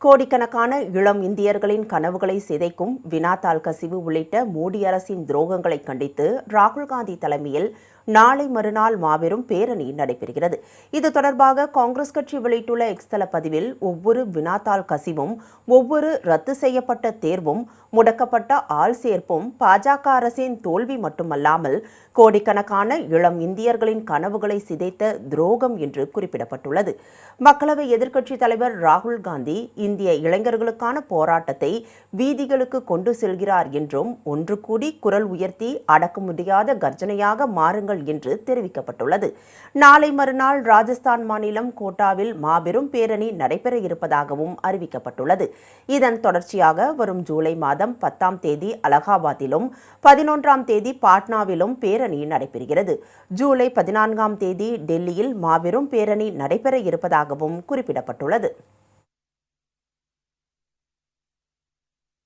கோடிக்கணக்கான இளம் இந்தியர்களின் கனவுகளை சிதைக்கும் வினாத்தாள் கசிவு உள்ளிட்ட மோடி அரசின் துரோகங்களை கண்டித்து ராகுல் காந்தி தலைமையில் நாளை மறுநாள் மாபெரும் பேரணி நடைபெறுகிறது. இது தொடர்பாக காங்கிரஸ் கட்சி வெளியிட்டுள்ள எக்ஸ்தல பதிவில் ஒவ்வொரு வினாத்தாள் கசிவும், ஒவ்வொரு ரத்து செய்யப்பட்ட தேர்வும், முடக்கப்பட்ட ஆள் சேர்ப்பும் பாஜக அரசின் தோல்வி மட்டுமல்லாமல் கோடிக்கணக்கான இளம் இந்தியர்களின் கனவுகளை சிதைத்த துரோகம் என்று குறிப்பிடப்பட்டுள்ளது. மக்களவை எதிர்க்கட்சித் தலைவர் ராகுல் காந்தி இந்திய இளைஞர்களுக்கான போராட்டத்தை வீதிகளுக்கு கொண்டு செல்கிறார் என்றும், ஒன்று கூடி குரல் உயர்த்தி அடக்க முடியாத கர்ஜனையாக மாறுங்கள் என்று தெரிவிக்கப்பட்டுள்ளது. நாளை மறுநாள் ராஜஸ்தான் மாநிலம் கோட்டாவில் மாபெரும் பேரணி நடைபெற இருப்பதாகவும் அறிவிக்கப்பட்டுள்ளது. இதன் தொடர்ச்சியாக வரும் ஜூலை மாதம் 10ஆம் தேதி அலகாபாத்திலும் 11ஆம் தேதி பாட்னாவிலும் பேரணி நடைபெறுகிறது. ஜூலை 14ஆம் தேதி டெல்லியில் மாபெரும் பேரணி நடைபெற இருப்பதாகவும் குறிப்பிடப்பட்டுள்ளது.